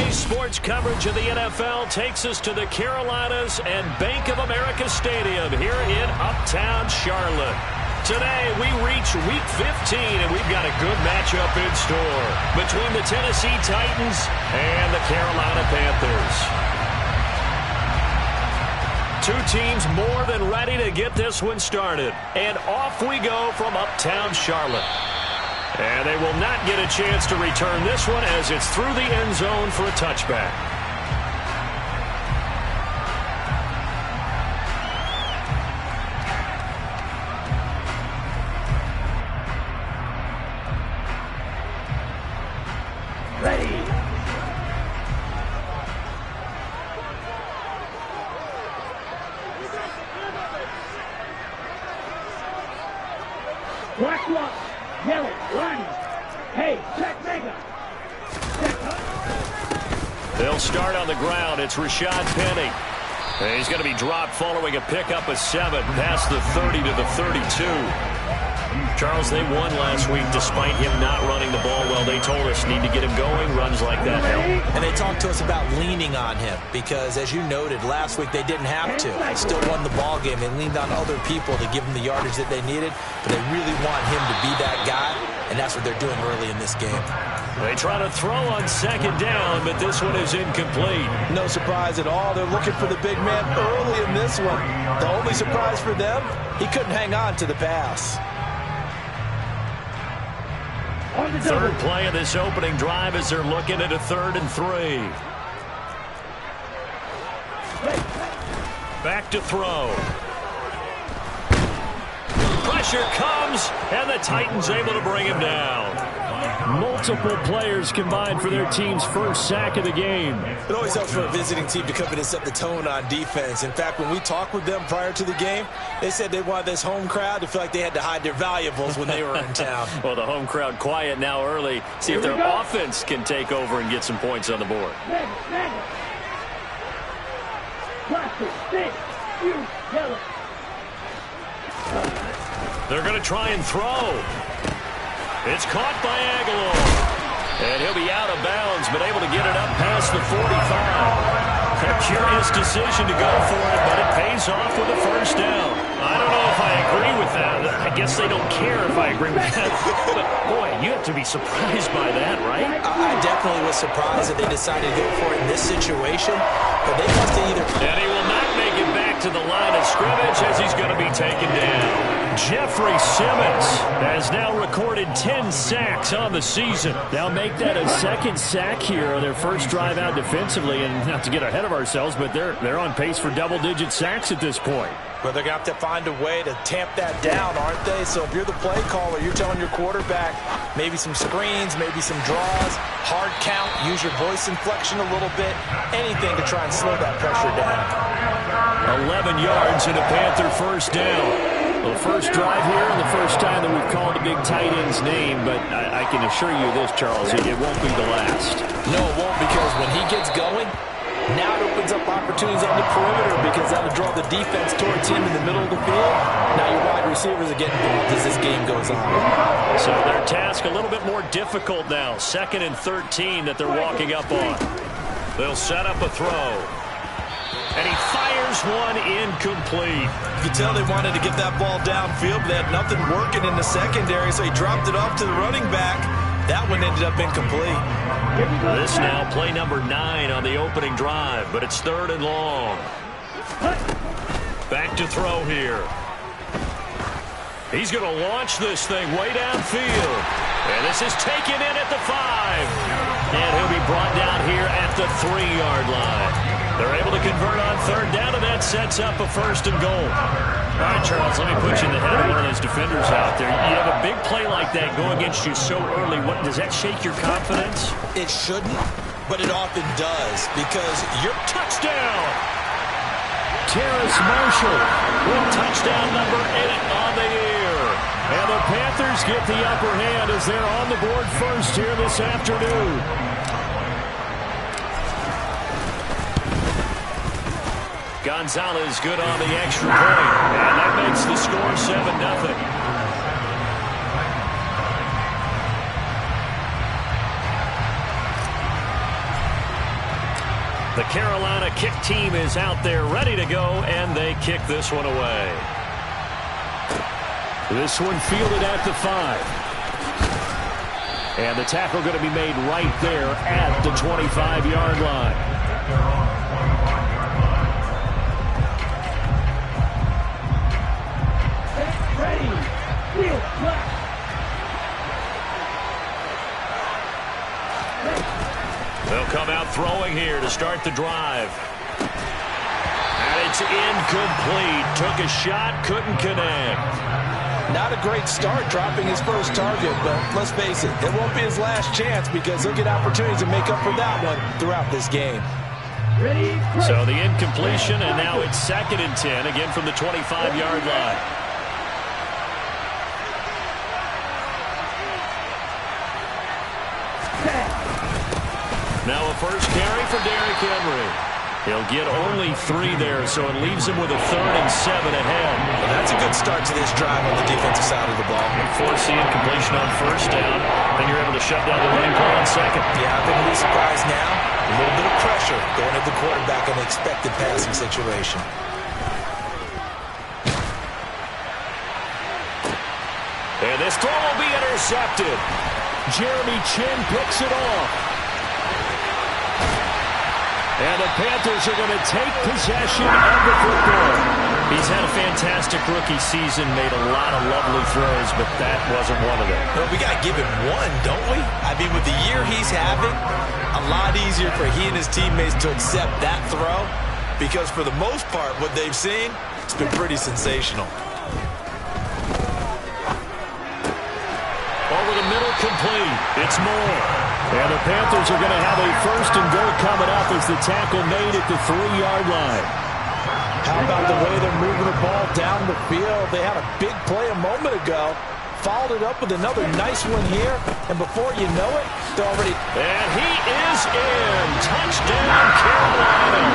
Today's sports coverage of the NFL takes us to the Carolinas and Bank of America Stadium here in Uptown Charlotte. Today, we reach Week 15, and we've got a good matchup in store between the Tennessee Titans and the Carolina Panthers. Two teams more than ready to get this one started. And off we go from Uptown Charlotte. And they will not get a chance to return this one as it's through the end zone for a touchback. Ready. Black lock. Yellow, line. Hey, check mega. They'll start on the ground. It's Rashad Penny. And he's going to be dropped following a pickup of 7 past the 30 to the 32. Charles, they won last week despite him not running the ball well. They told us need to get him going. Runs like that help. And they talked to us about leaning on him because, as you noted, last week they didn't have to. They still won the ball game. They leaned on other people to give them the yardage that they needed, but they really want him to be that guy, and that's what they're doing early in this game. They try to throw on second down, but this one is incomplete. No surprise at all. They're looking for the big man early in this one. The only surprise for them, he couldn't hang on to the pass. Third play of this opening drive as they're looking at a 3rd and 3. Back to throw. Pressure comes, and the Titans able to bring him down. Multiple players combined for their team's first sack of the game. It always helps for a visiting team to come in and set the tone on defense. In fact, when we talked with them prior to the game, they said they wanted this home crowd to feel like they had to hide their valuables when they were in town. Well, the home crowd quiet now early. See if their offense can take over and get some points on the board. They're going to try and throw. It's caught by Aguilar. And he'll be out of bounds, but able to get it up past the 45. A curious decision to go for it, but it pays off with a first down. I don't know if I agree with that. I guess they don't care if I agree with that. But, boy, you have to be surprised by that, right? I definitely was surprised that they decided to go for it in this situation. But they must have either... And he will not make it back to the line of scrimmage as he's going to be taken down. Jeffrey Simmons has now recorded 10 sacks on the season. Now make that a second sack here on their first drive out defensively. And not to get ahead of ourselves, but they're on pace for double-digit sacks at this point. But they're going to have to find a way to tamp that down, aren't they? So if you're the play caller, you're telling your quarterback maybe some screens, maybe some draws, hard count, use your voice inflection a little bit, anything to try and slow that pressure down. 11 yards and a Panther first down. The first drive here and the first time that we've called a big tight end's name, but I can assure you this, Charles, it won't be the last. No, it won't, because when he gets going, now it opens up opportunities on the perimeter because that'll draw the defense towards him in the middle of the field. Now your wide receivers are getting involved as this game goes on. So their task a little bit more difficult now. 2nd and 13 that they're walking up on. They'll set up a throw. And he fires one incomplete. You could tell they wanted to get that ball downfield, but they had nothing working in the secondary, so he dropped it off to the running back. That one ended up incomplete. This now play number 9 on the opening drive, but it's 3rd and long. Back to throw here. He's going to launch this thing way downfield. And this is taken in at the 5. And he'll be brought down here at the 3-yard line. They're able to convert on 3rd down, and that sets up a 1st and goal. All right, Charles, let me put you in the head of one of those defenders out there. You have a big play like that go against you so early. Does that shake your confidence? It shouldn't, but it often does because you're... Touchdown! Terrace Marshall with touchdown number 8 on the year. And the Panthers get the upper hand as they're on the board first here this afternoon. Gonzalez good on the extra point, and that makes the score 7-0. The Carolina kick team is out there ready to go, and they kick this one away. This one fielded at the 5. And the tackle going to be made right there at the 25-yard line. Ready. Field left. They'll come out throwing here to start the drive. And it's incomplete. Took a shot, couldn't connect. Not a great start dropping his first target, but let's face it, it won't be his last chance because he'll get opportunities to make up for that one throughout this game. Ready. So the incompletion, and now it's 2nd and 10, again from the 25-yard line. Now a first carry for Derrick Henry. He'll get only 3 there, so it leaves him with a 3rd and 7 ahead. Well, that's a good start to this drive on the defensive side of the ball. Force the incompletion on first down, then you're able to shut down the running play on 2nd. Yeah, I wouldn't be surprised now. A little bit of pressure going at the quarterback in the expected passing situation. And this throw will be intercepted. Jeremy Chin picks it off. And the Panthers are going to take possession of the football. He's had a fantastic rookie season, made a lot of lovely throws, but that wasn't one of them. Well, we got to give him one, don't we? I mean, with the year he's having, a lot easier for he and his teammates to accept that throw because for the most part, what they've seen, it's been pretty sensational. Over the middle, complete. It's Moore. And the Panthers are going to have a 1st and goal coming up as the tackle made at the 3-yard line. How about the way they're moving the ball down the field? They had a big play a moment ago. Followed it up with another nice one here. And before you know it, they're already... And he is in. Touchdown, Carolina.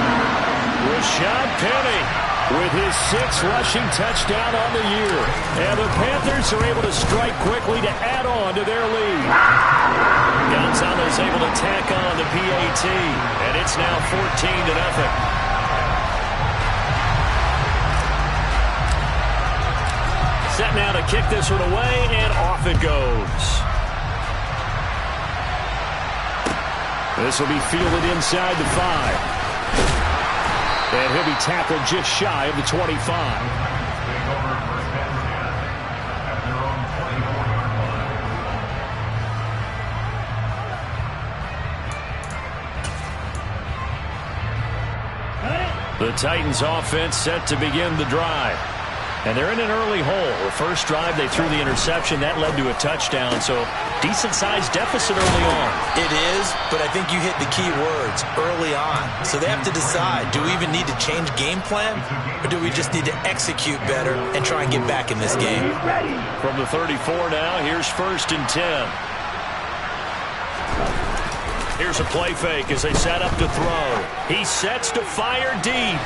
Rashad Penny with his 6th rushing touchdown on the year. And the Panthers are able to strike quickly to add on to their lead. Gonzalez able to tack on the PAT. And it's now 14-0. Set now to kick this one away, and off it goes. This will be fielded inside the 5. And he'll be tackled just shy of the 25. The Titans offense set to begin the drive. And they're in an early hole. The first drive, they threw the interception. That led to a touchdown, so decent-sized deficit early on. It is, but I think you hit the key words, early on. So they have to decide, do we even need to change game plan, or do we just need to execute better and try and get back in this game? From the 34 now, here's 1st and 10. Here's a play fake as they set up to throw. He sets to fire deep,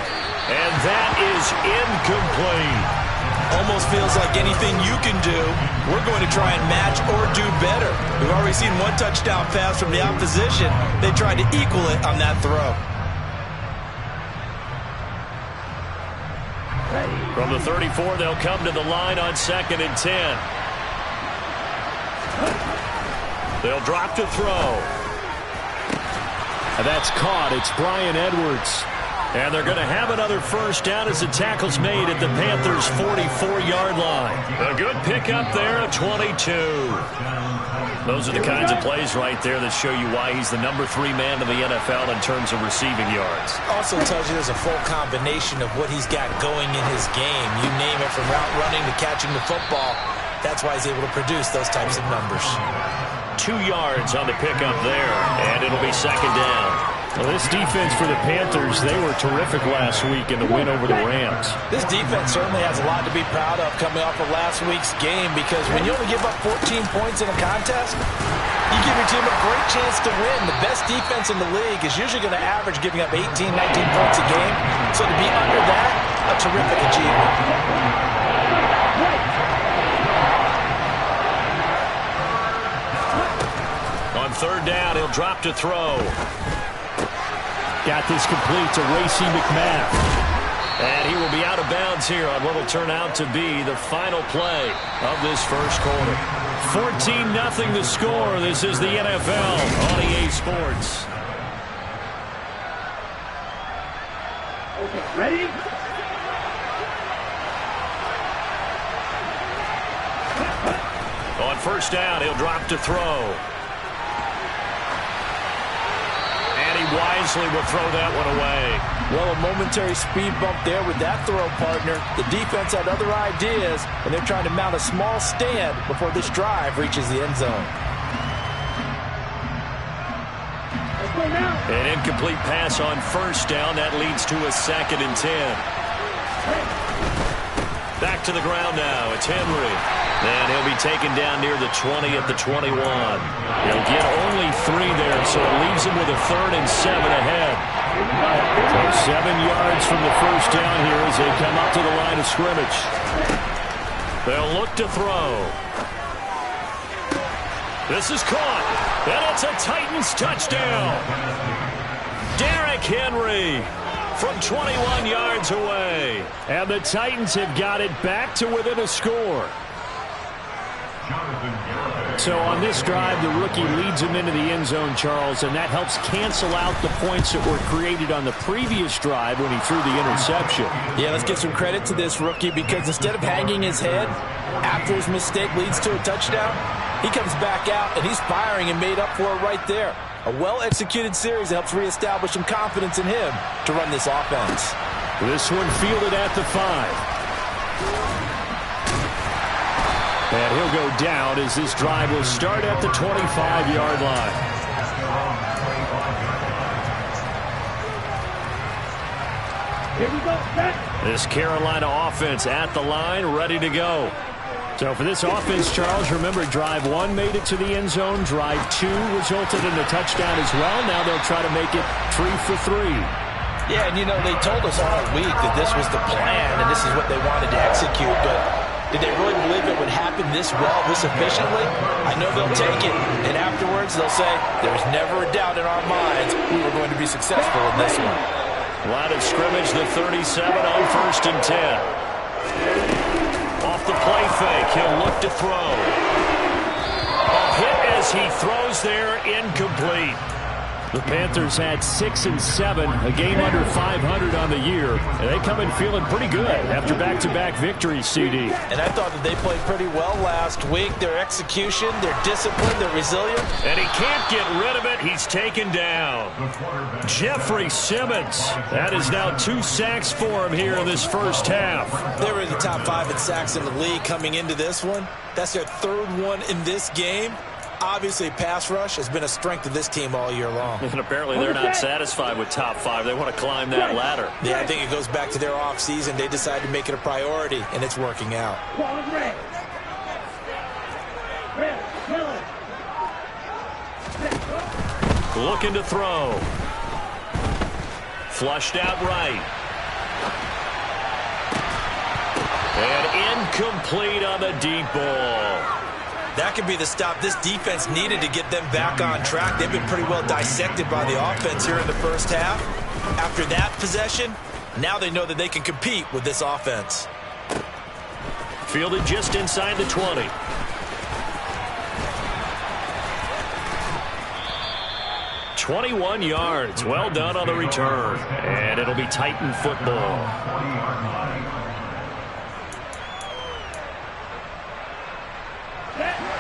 and that is incomplete. Almost feels like anything you can do, we're going to try and match or do better. We've already seen one touchdown pass from the opposition. They tried to equal it on that throw. From the 34, they'll come to the line on 2nd and 10. They'll drop to throw. And that's caught. It's Brian Edwards. And they're going to have another first down as the tackle's made at the Panthers' 44-yard line. A good pickup there, a 22. Those are the kinds of plays right there that show you why he's the number 3 man in the NFL in terms of receiving yards. Also tells you there's a full combination of what he's got going in his game. You name it, from route running to catching the football. That's why he's able to produce those types of numbers. 2 yards on the pickup there, and it'll be 2nd down. Well, this defense for the Panthers, they were terrific last week in the win over the Rams. This defense certainly has a lot to be proud of coming off of last week's game, because when you only give up 14 points in a contest, you give your team a great chance to win. The best defense in the league is usually going to average giving up 18, 19 points a game. So to be under that, a terrific achievement. On 3rd down, he'll drop to throw. Got this complete to Racey McMath. And he will be out of bounds here on what will turn out to be the final play of this first quarter. 14-0 the score. This is the NFL on EA Sports. Okay, ready? On first down, he'll drop to throw. And he wisely will throw that one away. Well, a momentary speed bump there with that throw, partner. The defense had other ideas, and they're trying to mount a small stand before this drive reaches the end zone. Let's go now. An incomplete pass on first down. That leads to a 2nd and 10. Back to the ground now. It's Henry. And he'll be taken down near the 20 at the 21. He'll get only 3 there, so it leaves him with a 3rd and 7 ahead. So 7 yards from the first down here as they come up to the line of scrimmage. They'll look to throw. This is caught. And it's a Titans touchdown. Derrick Henry from 21 yards away. And the Titans have got it back to within a score. So on this drive, the rookie leads him into the end zone, Charles, and that helps cancel out the points that were created on the previous drive when he threw the interception. Yeah, let's give some credit to this rookie because instead of hanging his head after his mistake leads to a touchdown, he comes back out and he's firing and made up for it right there. A well-executed series helps reestablish some confidence in him to run this offense. This one fielded at the 5. And he'll go down as this drive will start at the 25-yard line. Here we go. Set. This Carolina offense at the line, ready to go. So for this offense, Charles, remember drive 1 made it to the end zone. Drive 2 resulted in a touchdown as well. Now they'll try to make it 3 for 3. Yeah, and you know, they told us all week that this was the plan and this is what they wanted to execute, but did they really believe it would happen this well, this efficiently? I know they'll take it, and afterwards they'll say, there's never a doubt in our minds we were going to be successful in this one. Line of scrimmage, the 37 on 1st and 10. Off the play fake, he'll look to throw. A hit as he throws there, incomplete. The Panthers had 6 and 7, a game under 500 on the year, and they come in feeling pretty good after back-to-back victories, CD. And I thought that they played pretty well last week. Their execution, their discipline, their resilience. And he can't get rid of it. He's taken down. Jeffrey Simmons. That is now 2 sacks for him here in this first half. They were in the top 5 in sacks in the league coming into this one. That's their 3rd one in this game. Obviously, pass rush has been a strength of this team all year long. And apparently they're not satisfied with top 5. They want to climb that ladder. Yeah, I think it goes back to their offseason. They decided to make it a priority, and it's working out. Ball is red. Red, yellow. Looking to throw. Flushed out right. And incomplete on the deep ball. That could be the stop this defense needed to get them back on track. They've been pretty well dissected by the offense here in the first half. After that possession, now they know that they can compete with this offense. Fielded just inside the 20. "21 yards. Well done on the return. And it'll be Titan football.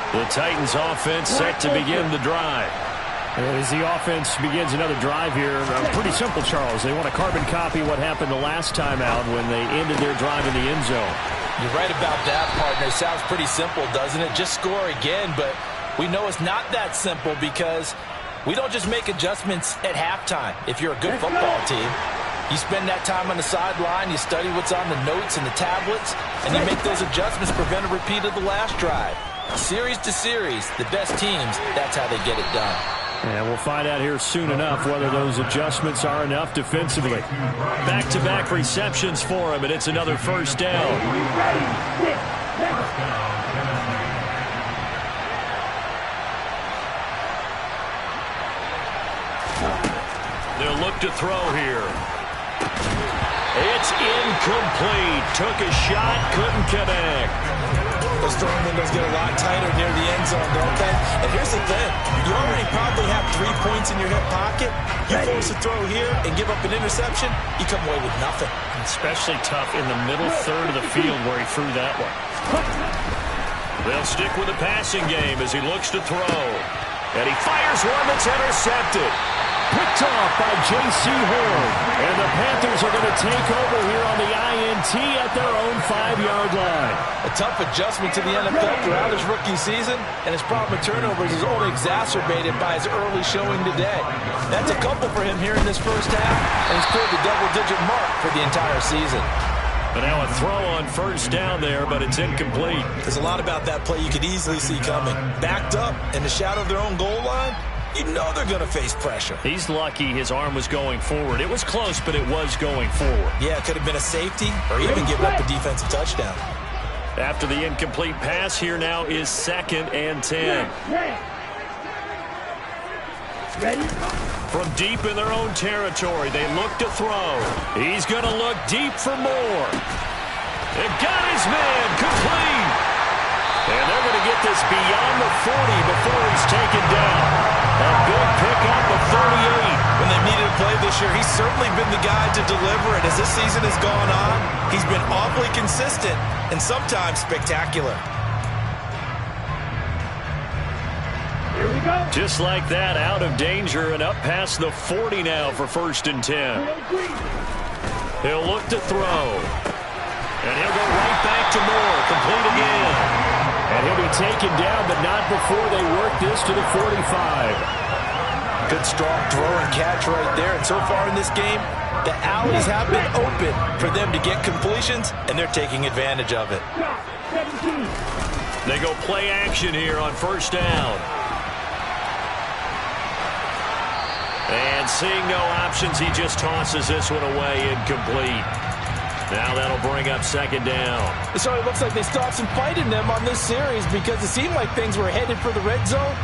The Titans offense set to begin the drive. As the offense begins another drive here, pretty simple, Charles. They want to carbon copy what happened the last time out when they ended their drive in the end zone. You're right about that, partner. Sounds pretty simple, doesn't it? Just score again, but we know it's not that simple because we don't just make adjustments at halftime. If you're a good football team, you spend that time on the sideline, you study what's on the notes and the tablets, and you make those adjustments, prevent a repeat of the last drive. Series to series, the best teams, that's how they get it done. And we'll find out here soon enough whether those adjustments are enough defensively. Back-to-back receptions for him, and it's another first down. They'll look to throw here. It's incomplete. Took a shot, couldn't connect. Those throwing windows get a lot tighter near the end zone, don't they? And here's the thing. You already probably have 3 points in your hip pocket. You force a throw here and give up an interception, you come away with nothing. Especially tough in the middle third of the field where he threw that one. They'll stick with the passing game as he looks to throw. And he fires one that's intercepted. Picked off by J.C. Horn. And the Panthers are going to take over here on the INT at their own 5-yard line. A tough adjustment to the NFL throughout his rookie season, and his problem with turnovers is only exacerbated by his early showing today. That's a couple for him here in this first half, and he's cleared the double-digit mark for the entire season. But now a throw on first down there, but it's incomplete. There's a lot about that play you could easily see coming. Backed up in the shadow of their own goal line, you know they're going to face pressure. He's lucky his arm was going forward. It was close, but it was going forward. Yeah, it could have been a safety or even give up a defensive touchdown. After the incomplete pass, here now is 2nd and 10. From deep in their own territory, they look to throw. He's going to look deep for more. They've got his man complete. And they're going to get this beyond the 40 before he's taken down. A big pickup of 38. When they've needed a play this year, he's certainly been the guy to deliver it. As this season has gone on, he's been awfully consistent and sometimes spectacular. Here we go. Just like that, out of danger and up past the 40 now for 1st and 10. He'll look to throw. And he'll go right back to Moore. Complete again. And he'll be taken down, but not before they work this to the 45. Good strong throw and catch right there. And so far in this game, the alleys have been open for them to get completions, and they're taking advantage of it. They go play action here on first down. And seeing no options, he just tosses this one away incomplete. Now that'll bring up 2nd down. So it looks like they still have some fight in them on this series because it seemed like things were headed for the red zone.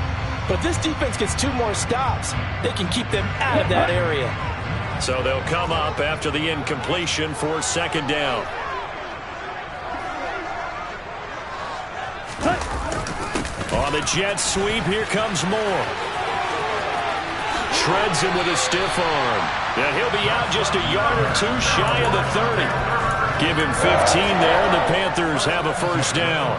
But this defense gets 2 more stops. They can keep them out of that area. So they'll come up after the incompletion for 2nd down. On the jet sweep, here comes Moore. Shreds him with a stiff arm. And he'll be out just a yard or 2 shy of the 30. Give him 15 there, and the Panthers have a first down.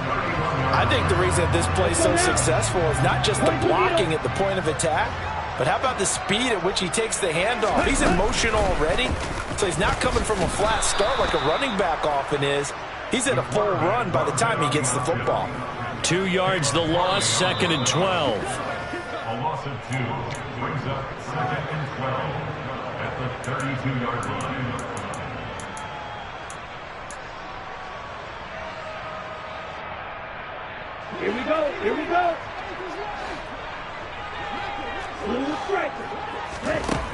I think the reason this play is so successful is not just the blocking at the point of attack, but how about the speed at which he takes the handoff? He's in motion already, so he's not coming from a flat start like a running back often is. He's at a full run by the time he gets the football. 2 yards the loss, 2nd and 12. A loss of 2 brings up 2nd and 12 at the 32-yard line. Here we go. Here we go.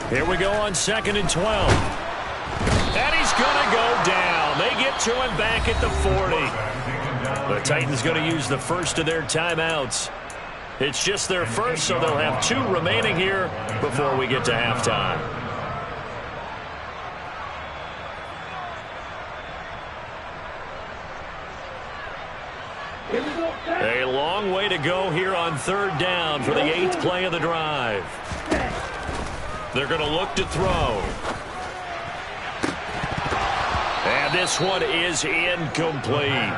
Here we go on 2nd and 12. And he's going to go down. They get to him back at the 40. The Titans going to use the first of their timeouts. It's just their first, so they'll have 2 remaining here before we get to halftime. A long way to go here on 3rd down for the 8th play of the drive. They're going to look to throw. And this one is incomplete.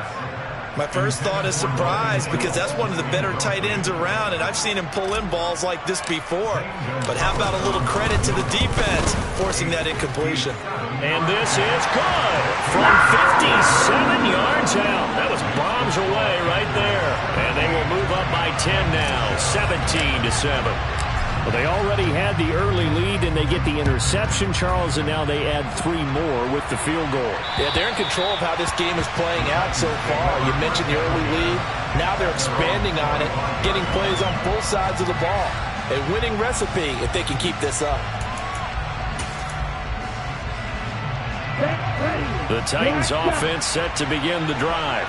My first thought is surprise because that's one of the better tight ends around, and I've seen him pull in balls like this before. But how about a little credit to the defense forcing that incompletion? And this is good from 57 yards out. That was bombs away right there. And they will move up by 10 now, 17-7. Well, they already had the early lead, and they get the interception, Charles, and now they add 3 more with the field goal. Yeah, they're in control of how this game is playing out so far. You mentioned the early lead. Now they're expanding on it, getting plays on both sides of the ball. A winning recipe if they can keep this up. The Titans offense set to begin the drive.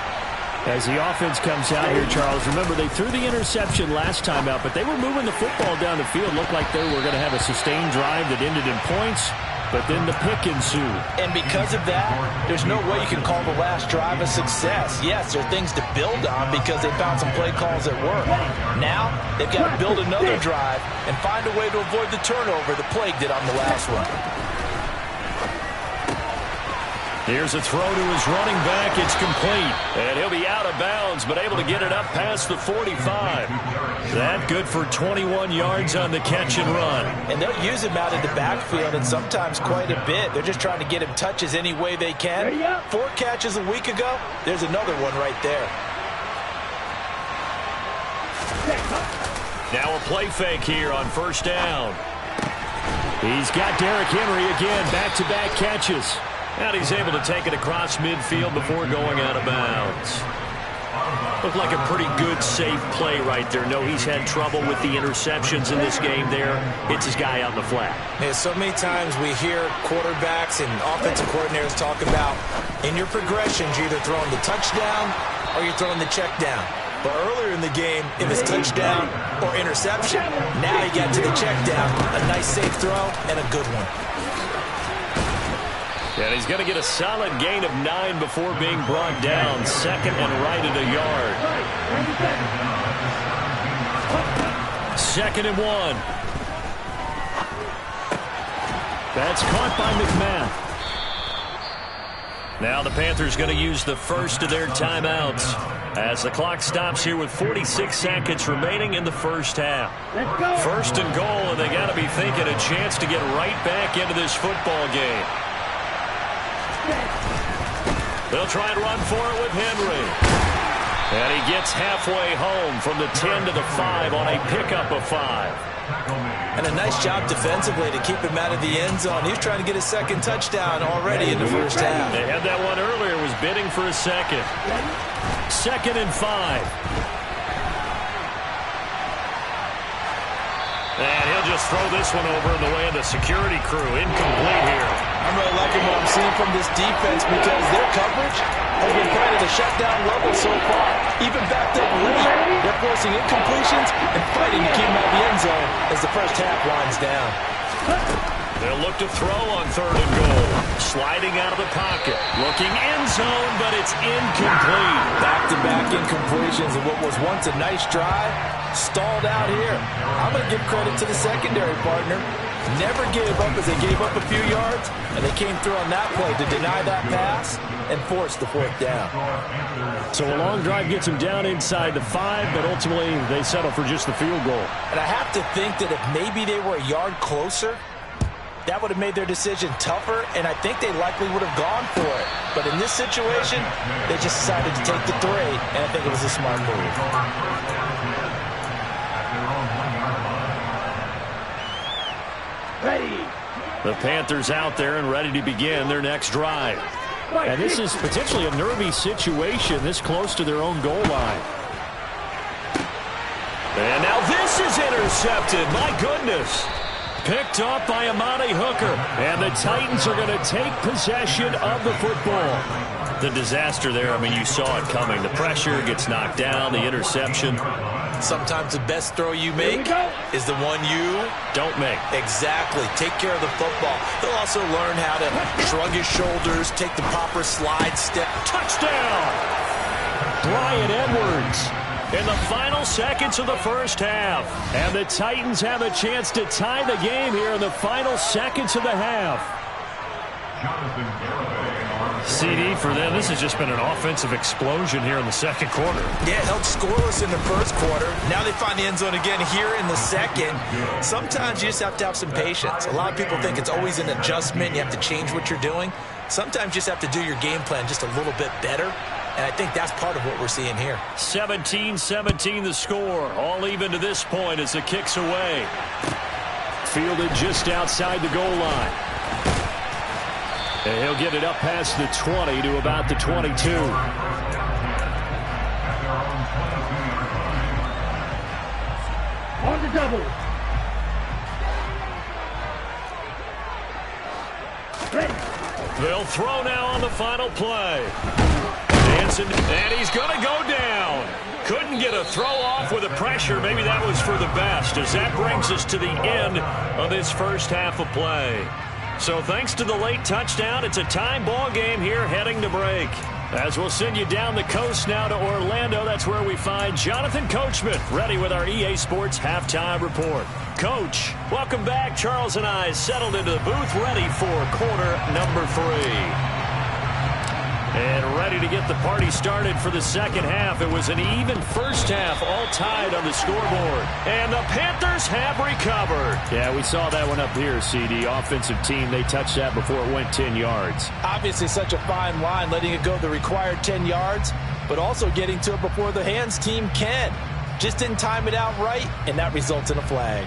As the offense comes out here, Charles, remember they threw the interception last time out, but they were moving the football down the field. Looked like they were going to have a sustained drive that ended in points, but then the pick ensued. And because of that, there's no way you can call the last drive a success. Yes, there are things to build on because they found some play calls that work. Now, they've got to build another drive and find a way to avoid the turnover that plagued it on the last one. Here's a throw to his running back. It's complete. And he'll be out of bounds, but able to get it up past the 45. That good for 21 yards on the catch and run. And they'll use him out in the backfield, and sometimes quite a bit. They're just trying to get him touches any way they can. 4 catches a week ago. There's another one right there. Now a play fake here on first down. He's got Derrick Henry again. Back-to-back catches. And he's able to take it across midfield before going out of bounds. Looked like a pretty good, safe play right there. No, he's had trouble with the interceptions in this game there. Hits his guy out in the flat. Yeah, so many times we hear quarterbacks and offensive coordinators talk about in your progressions, you're either throwing the touchdown or you're throwing the check down. But earlier in the game, it was touchdown or interception. Now he got to the check down. A nice, safe throw and a good one. And he's going to get a solid gain of 9 before being brought down. Second and right at a yard. Second and 1. That's caught by McMahon. Now the Panthers going to use the first of their timeouts as the clock stops here with 46 seconds remaining in the first half. First and goal, and they got to be thinking a chance to get right back into this football game. They'll try and run for it with Henry. And he gets halfway home from the 10 to the 5 on a pickup of 5. And a nice job defensively to keep him out of the end zone. He was trying to get his second touchdown already in the first half. They had that one earlier, was bidding for a second. Second and 5. And he'll just throw this one over in the way of the security crew. Incomplete here. I'm really liking what I'm seeing from this defense because their coverage has been playing at a shutdown level so far. Even backed up late, they're forcing incompletions and fighting to keep them out of the end zone as the first half winds down. They'll look to throw on third and goal. Sliding out of the pocket. Looking end zone, but it's incomplete. Back-to-back incompletions of what was once a nice drive. Stalled out here. I'm going to give credit to the secondary partner. Never gave up as they gave up a few yards, and they came through on that play to deny that pass and force the fourth down. So a long drive gets them down inside the 5, but ultimately they settle for just the field goal. And I have to think that if maybe they were a yard closer, that would have made their decision tougher, and I think they likely would have gone for it. But in this situation, they just decided to take the 3, and I think it was a smart move. The Panthers out there and ready to begin their next drive. And this is potentially a nervy situation this close to their own goal line. And now this is intercepted. My goodness. Picked up by Amani Hooker. And the Titans are going to take possession of the football. The disaster there, I mean, you saw it coming. The pressure gets knocked down, the interception. Sometimes the best throw you make is the one you don't make. Exactly. Take care of the football. He'll also learn how to shrug his shoulders, take the proper slide step. Touchdown! Bryan Edwards in the final seconds of the first half. And the Titans have a chance to tie the game here in the final seconds of the half. CD for them, this has just been an offensive explosion here in the second quarter. Yeah, held scoreless in the first quarter. Now they find the end zone again here in the second. Sometimes you just have to have some patience. A lot of people think it's always an adjustment. You have to change what you're doing. Sometimes you just have to do your game plan just a little bit better. And I think that's part of what we're seeing here. 17-17 the score. All even to this point as the kick's away. Fielded just outside the goal line. And he'll get it up past the 20 to about the 22. On the double. They'll throw now on the final play. Hansen, and he's going to go down. Couldn't get a throw off with the pressure. Maybe that was for the best, as that brings us to the end of this first half of play. So thanks to the late touchdown, it's a tie ball game here heading to break. As we'll send you down the coast now to Orlando, that's where we find Jonathan Coachman, ready with our EA Sports Halftime Report. Coach, welcome back. Charles and I settled into the booth, ready for quarter number 3. And ready to get the party started for the second half. It was an even first half, all tied on the scoreboard. And the Panthers have recovered. Yeah, we saw that one up here, CD. Offensive team, they touched that before it went 10 yards. Obviously such a fine line, letting it go the required 10 yards, but also getting to it before the hands team can. Just didn't time it out right, and that results in a flag.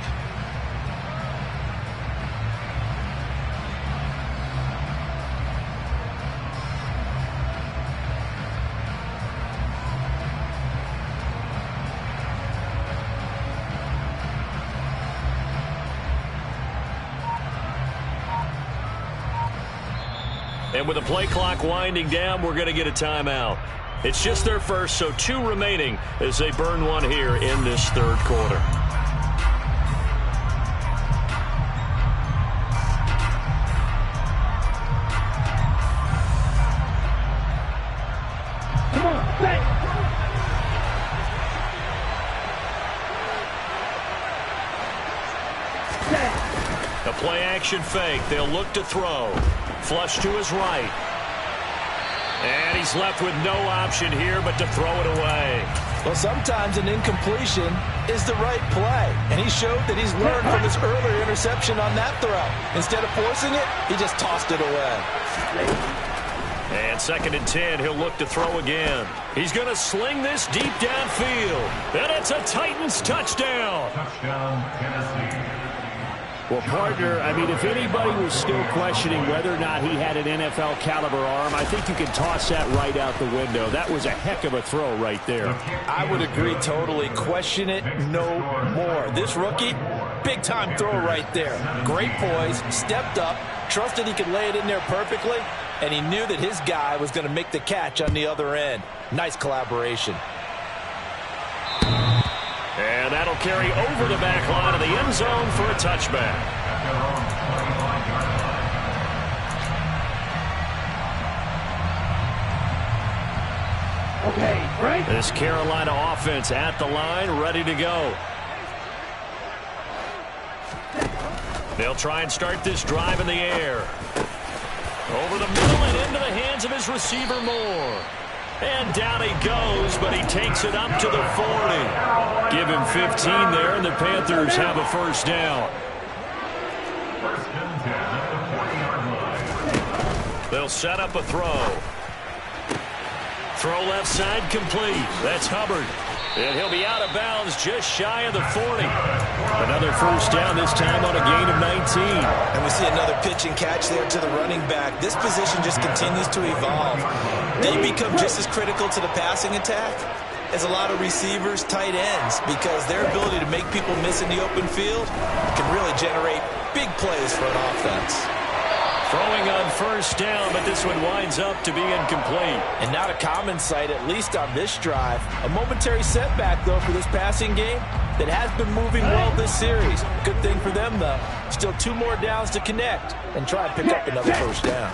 And with the play clock winding down, we're going to get a timeout. It's just their first, so 2 remaining as they burn one here in this third quarter. Come on, set. Set. A play-action fake. They'll look to throw. Flush to his right. And he's left with no option here but to throw it away. Well, sometimes an incompletion is the right play, and he showed that he's learned from his earlier interception on that throw. Instead of forcing it, he just tossed it away. And 2nd and 10, he'll look to throw again. He's going to sling this deep downfield. And it's a Titans touchdown. Touchdown, Tennessee. Well, partner, I mean, if anybody was still questioning whether or not he had an NFL caliber arm, I think you can toss that right out the window. That was a heck of a throw right there. I would agree totally. Question it no more. This rookie, big-time throw right there. Great poise, stepped up, trusted he could lay it in there perfectly, and he knew that his guy was going to make the catch on the other end. Nice collaboration. And that'll carry over the back line of the end zone for a touchback. Okay, right? This Carolina offense at the line, ready to go. They'll try and start this drive in the air. Over the middle and into the hands of his receiver Moore. And down he goes, but he takes it up to the 40. Give him 15 there, and the Panthers have a first down. First and 10 at the 40-yard line. They'll set up a throw. Throw left side complete. That's Hubbard. And he'll be out of bounds just shy of the 40. Another first down, this time on a gain of 19. And we see another pitch and catch there to the running back. This position just continues to evolve. They become just as critical to the passing attack as a lot of receivers, tight ends, because their ability to make people miss in the open field can really generate big plays for an offense. Throwing on first down, but this one winds up to be incomplete. And not a common sight, at least on this drive. A momentary setback, though, for this passing game that has been moving well this series. Good thing for them, though. Still 2 more downs to connect and try and pick up another first down.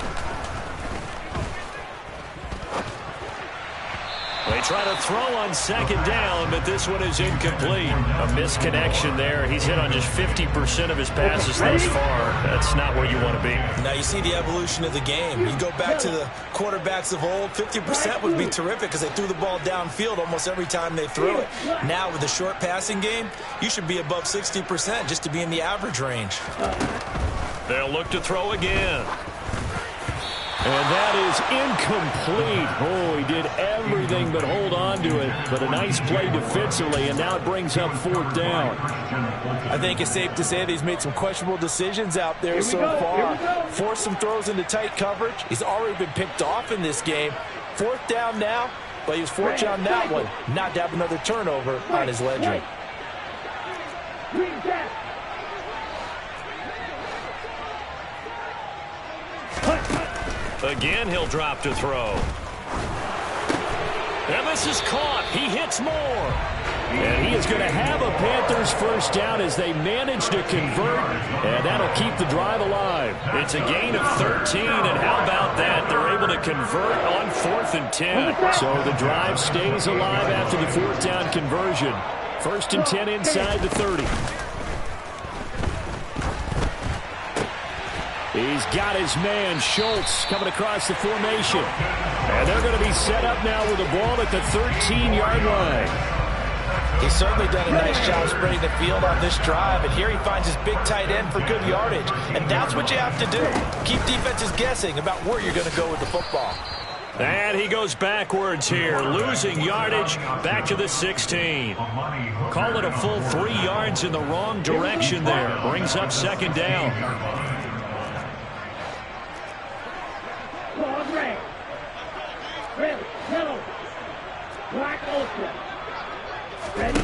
They try to throw on second down, but this one is incomplete. A misconnection there. He's hit on just 50% of his passes thus far. That's not where you want to be. Now you see the evolution of the game. You go back to the quarterbacks of old, 50% would be terrific because they threw the ball downfield almost every time they threw it. Now with the short passing game, you should be above 60% just to be in the average range. They'll look to throw again. And that is incomplete. Oh, he did everything but hold on to it. But a nice play defensively, and now it brings up 4th down. I think it's safe to say that he's made some questionable decisions out there so far. Forced some throws into tight coverage. He's already been picked off in this game. 4th down now, but he was fortunate on that one not to have another turnover on his ledger. Again, he'll drop to throw. And this is caught. He hits more. And he is going to have a Panthers first down as they manage to convert, and that'll keep the drive alive. It's a gain of 13, and how about that? They're able to convert on 4th and 10. So the drive stays alive after the 4th down conversion. 1st and 10 inside the 30. He's got his man, Schultz, coming across the formation. And they're going to be set up now with the ball at the 13-yard line. He's certainly done a nice job spreading the field on this drive, and here he finds his big tight end for good yardage. And that's what you have to do. Keep defenses guessing about where you're going to go with the football. And he goes backwards here, losing yardage back to the 16. Call it a full 3 yards in the wrong direction there. Brings up 2nd down. Red, red, yellow, black ultra. Ready?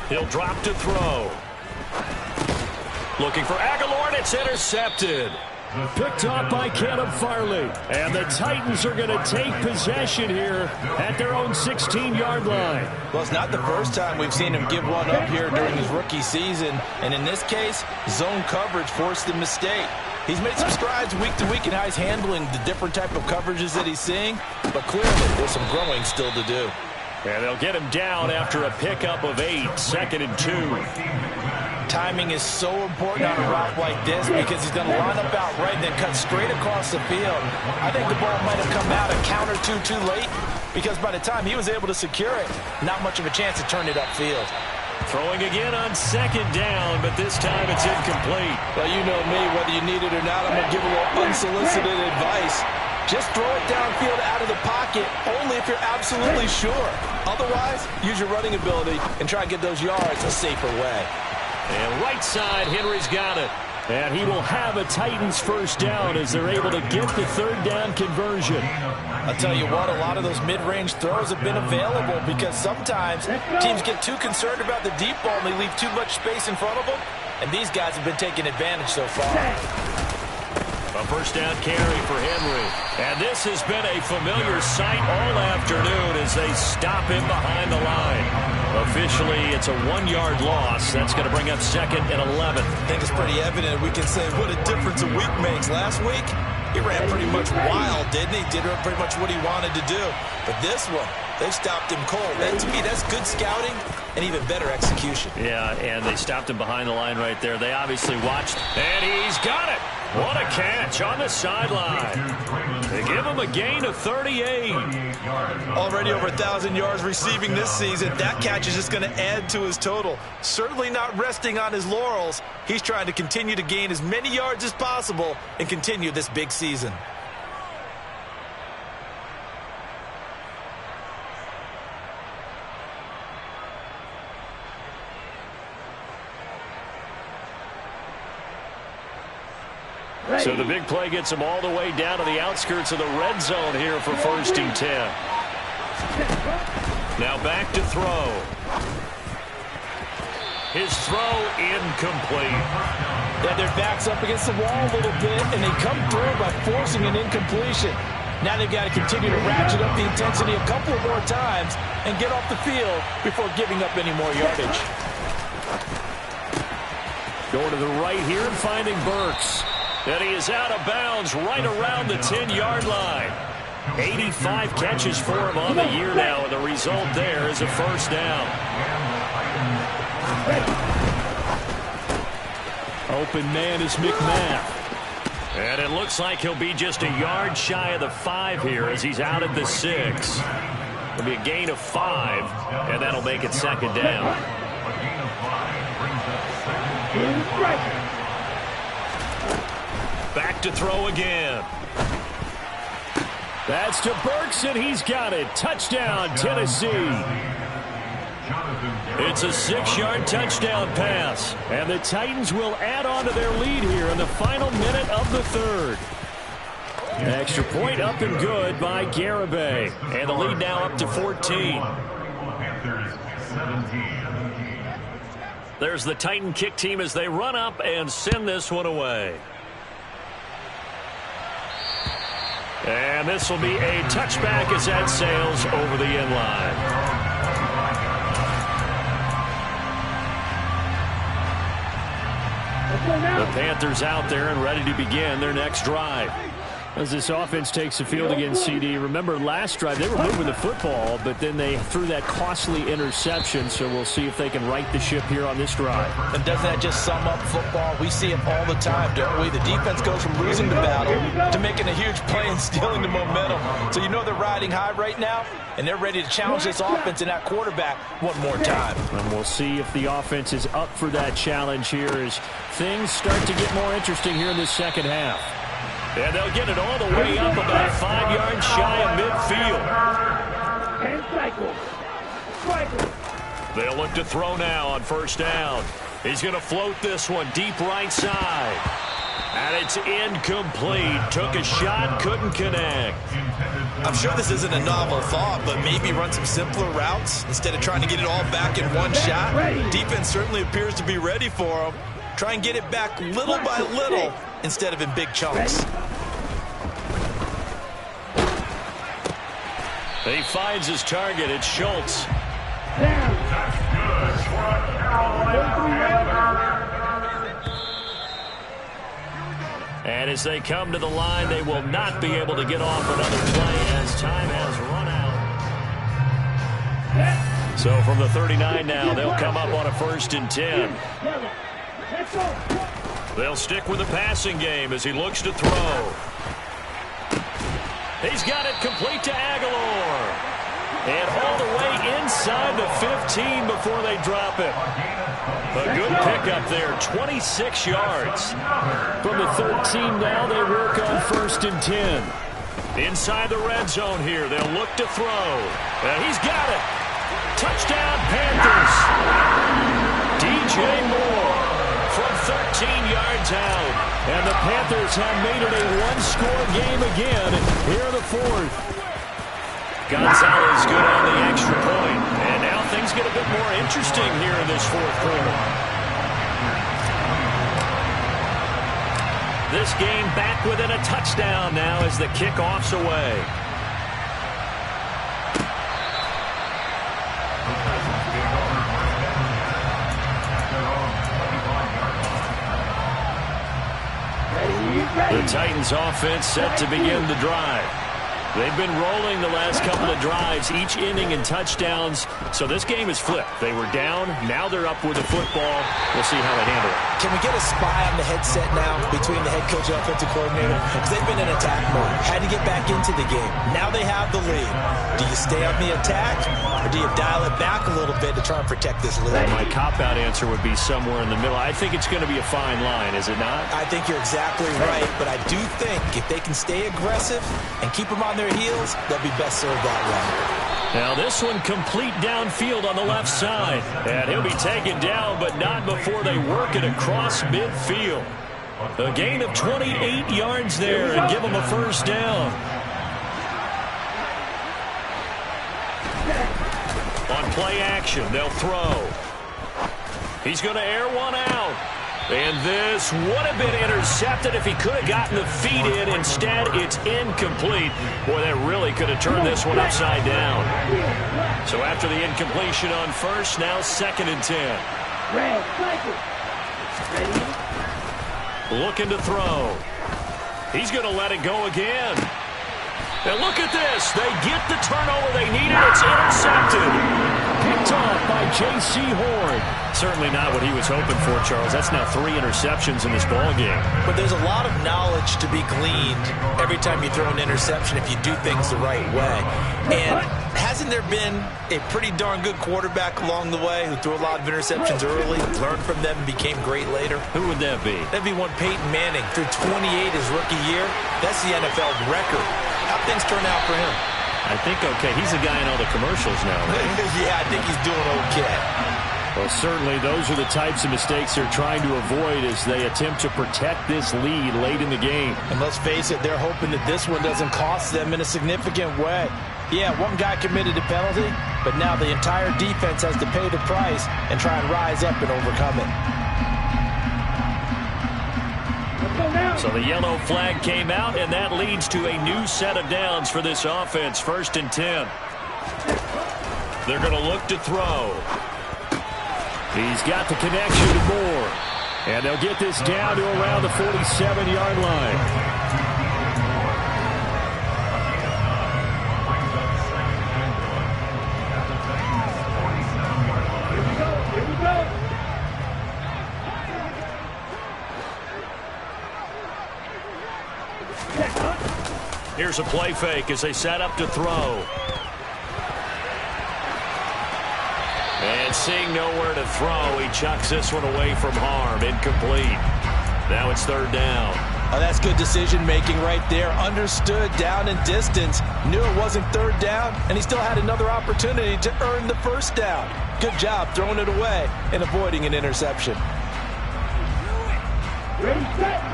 He'll drop to throw. Looking for Aguilar, and it's intercepted. Picked off by Caleb Farley. And the Titans are going to take possession here at their own 16-yard line. Well, it's not the first time we've seen him give one up here during his rookie season. And in this case, zone coverage forced the mistake. He's made some strides week to week in how he's handling the different type of coverages that he's seeing. But clearly, there's some growing still to do. And they'll get him down after a pickup of 8, 2nd and 2. Timing is so important on a route like this because he's going to line up out right and then cut straight across the field. I think the ball might have come out a count or two too late because by the time he was able to secure it, not much of a chance to turn it upfield. Throwing again on 2nd down, but this time it's incomplete. Well, you know me, whether you need it or not, I'm going to give a little unsolicited advice. Just throw it downfield out of the pocket only if you're absolutely sure. Otherwise, use your running ability and try and get those yards a safer way. And right side, Henry's got it. And he will have a Titans first down as they're able to get the 3rd down conversion. I'll tell you what, a lot of those mid-range throws have been available because sometimes teams get too concerned about the deep ball and they leave too much space in front of them. And these guys have been taking advantage so far. A first down carry for Henry. And this has been a familiar sight all afternoon as they stop him behind the line. Officially, it's a 1-yard loss. That's going to bring up 2nd and 11. I think it's pretty evident. We can say what a difference a week makes. Last week, he ran pretty much wild, didn't he? Did pretty much what he wanted to do. But this one, they stopped him cold. That, to me, that's good scouting and even better execution. Yeah, and they stopped him behind the line right there. They obviously watched, and he's got it. What a catch on the sideline. They give him a gain of 38. Already over 1,000 yards receiving this season. That catch is just going to add to his total. Certainly not resting on his laurels. He's trying to continue to gain as many yards as possible and continue this big season. So the big play gets him all the way down to the outskirts of the red zone here for 1st and 10. Now back to throw. His throw incomplete. Yeah, their back's up against the wall a little bit, and they come through by forcing an incompletion. Now they've got to continue to ratchet up the intensity a couple of more times and get off the field before giving up any more yardage. Going to the right here and finding Burks. And he is out of bounds right around the 10-yard line. 85 catches for him on the year now, and the result there is a first down. Open man is McMath. And it looks like he'll be just a yard shy of the 5 here as he's out at the 6. It'll be a gain of 5, and that'll make it 2nd down. Back to throw again. That's to Burks, and he's got it. Touchdown, Tennessee. It's a 6-yard touchdown pass. And the Titans will add on to their lead here in the final minute of the 3rd. Extra point up and good by Garibay. And the lead now up to 14. There's the Titan kick team as they run up and send this one away. And And this will be a touchback as that sails over the end line. The Panthers out there and ready to begin their next drive. As this offense takes the field against CD, remember last drive they were moving the football, but then they threw that costly interception, so we'll see if they can right the ship here on this drive. And doesn't that just sum up football? We see it all the time, don't we? The defense goes from losing the battle to making a huge play and stealing the momentum. So you know they're riding high right now, and they're ready to challenge this offense and that quarterback one more time. And we'll see if the offense is up for that challenge here as things start to get more interesting here in the second half. And they'll get it all the way up about 5 yards shy of midfield. 10 cycles. They'll look to throw now on first down. He's going to float this one deep right side. And it's incomplete. Took a shot, couldn't connect. I'm sure this isn't a novel thought, but maybe run some simpler routes instead of trying to get it all back in one shot. Defense certainly appears to be ready for him. Try and get it back little by little instead of in big chunks. He finds his target. It's Schultz. And as they come to the line, they will not be able to get off another play as time has run out. So from the 39 now, they'll come up on a 1st and 10. They'll stick with the passing game as he looks to throw. He's got it complete to Aguilar. And all the way inside the 15 before they drop it. A good pickup there, 26 yards. From the 13 now, they work on 1st and 10. Inside the red zone here, they'll look to throw. And he's got it. Touchdown, Panthers. DJ Moore from 13 yards out. And the Panthers have made it a one-score game again here in the 4th. Gonzalez good on the extra point. And now things get a bit more interesting here in this 4th quarter. This game back within a touchdown now as the kickoff's away. The Titans offense set to begin the drive. They've been rolling the last couple of drives, each inning in touchdowns. So this game is flipped. They were down. Now they're up with the football. We'll see how they handle it. Can we get a spy on the headset now between the head coach and offensive coordinator? Because they've been in attack mode. Had to get back into the game. Now they have the lead. Do you stay on the attack, or do you dial it back a little bit to try and protect this lead? My cop-out answer would be somewhere in the middle. I think it's going to be a fine line, is it not? I think you're exactly right, but I do think if they can stay aggressive and keep them on their heels, they'll be best served that way. Now this one complete downfield on the left side. And he'll be taken down, but not before they work it across midfield. A gain of 28 yards there and give them a 1st down. On play action, they'll throw. He's going to air one out. And this would have been intercepted if he could have gotten the feet in. Instead, it's incomplete. Boy, that really could have turned this one upside down. So after the incompletion on 1st, now 2nd and 10. Looking to throw. He's going to let it go again. And look at this. They get the turnover they needed. It's intercepted. Picked off by J.C. Horn. Certainly not what he was hoping for, Charles. That's now 3 interceptions in this ballgame. But there's a lot of knowledge to be gleaned every time you throw an interception if you do things the right way. And hasn't there been a pretty darn good quarterback along the way who threw a lot of interceptions early, learned from them, and became great later? Who would that be? That'd be one Peyton Manning. Threw 28 his rookie year. That's the NFL record. How'd things turn out for him? I think okay. He's the guy in all the commercials now, right? Yeah, I think he's doing okay. Well, certainly those are the types of mistakes they're trying to avoid as they attempt to protect this lead late in the game. And let's face it, they're hoping that this one doesn't cost them in a significant way. Yeah, one guy committed a penalty, but now the entire defense has to pay the price and try and rise up and overcome it. So the yellow flag came out, and that leads to a new set of downs for this offense. 1st and 10. They're going to look to throw. He's got the connection to Moore. And they'll get this down to around the 47-yard line. Here's a play fake as they set up to throw. And seeing nowhere to throw, he chucks this one away from harm. Incomplete. Now it's 3rd down. Oh, that's good decision-making right there. Understood down and distance. Knew it wasn't 3rd down, and he still had another opportunity to earn the 1st down. Good job throwing it away and avoiding an interception.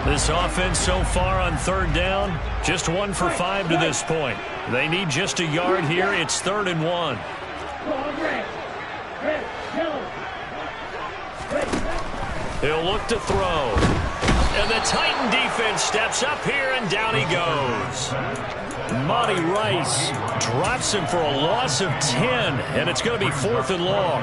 This offense so far on 3rd down, just 1 for 5 to this point. They need just a yard here. It's 3rd and 1. He'll look to throw. And the Titan defense steps up here, and down he goes. Monty Rice drops him for a loss of 10, and it's going to be 4th and long.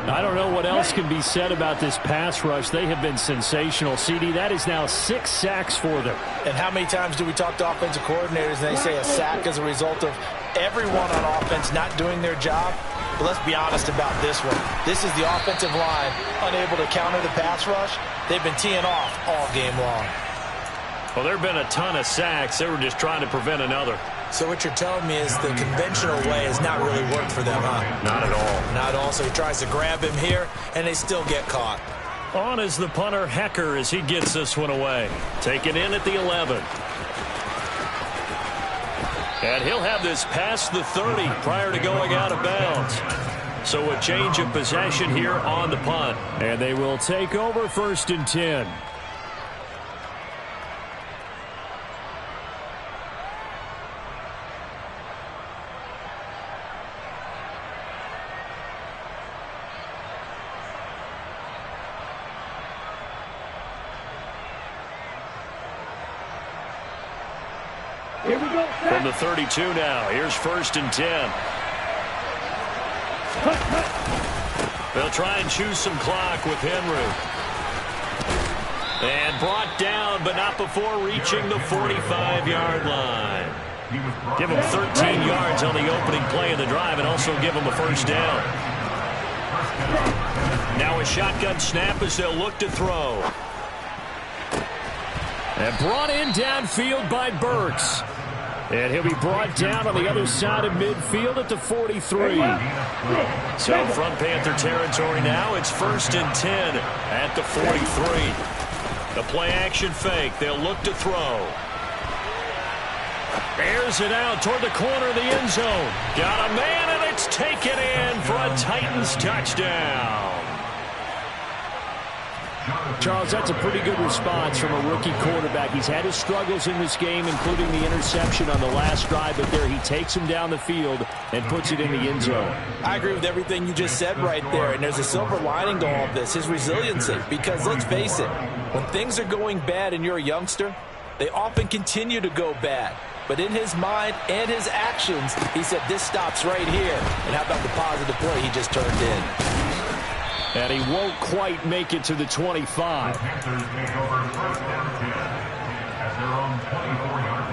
I don't know what else can be said about this pass rush. They have been sensational. CD, that is now 6 sacks for them. And how many times do we talk to offensive coordinators and they say a sack as a result of everyone on offense not doing their job? But let's be honest about this one. This is the offensive line unable to counter the pass rush. They've been teeing off all game long. Well, there have been a ton of sacks. They were just trying to prevent another. So what you're telling me is the conventional way has not really worked for them, huh? Not at all. Not at all. So he tries to grab him here, and they still get caught. On is the punter, Hecker, as he gets this one away. Taken in at the 11. And he'll have this past the 30 prior to going out of bounds. So a change of possession here on the punt. And they will take over 1st and 10. Here we go. From the 32 now. Here's 1st and 10. They'll try and choose some clock with Henry. And brought down, but not before reaching the 45-yard line. Give him 13 yards on the opening play of the drive and also give him a 1st down. Now a shotgun snap as they'll look to throw. And brought in downfield by Burks. And he'll be brought down on the other side of midfield at the 43. So from Panther territory now, it's 1st and 10 at the 43. The play action fake. They'll look to throw. Airs it out toward the corner of the end zone. Got a man, and it's taken in for a Titans touchdown. Charles, that's a pretty good response from a rookie quarterback. He's had his struggles in this game, including the interception on the last drive, but there he takes him down the field and puts it in the end zone. I agree with everything you just said right there, and there's a silver lining to all of this, his resiliency, because let's face it, when things are going bad and you're a youngster, they often continue to go bad. But in his mind and his actions, he said, this stops right here. And how about the positive play he just turned in? And he won't quite make it to the 25. The Panthers take over 1st and 10 at their own 24-yard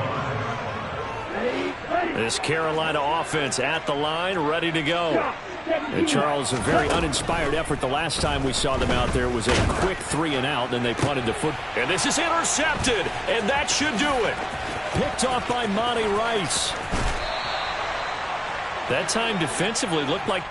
line. This Carolina offense at the line, ready to go. And Charles, a very uninspired effort the last time we saw them out there was a quick 3-and-out, and they punted the foot. And this is intercepted, and that should do it. Picked off by Monty Rice. That time defensively looked like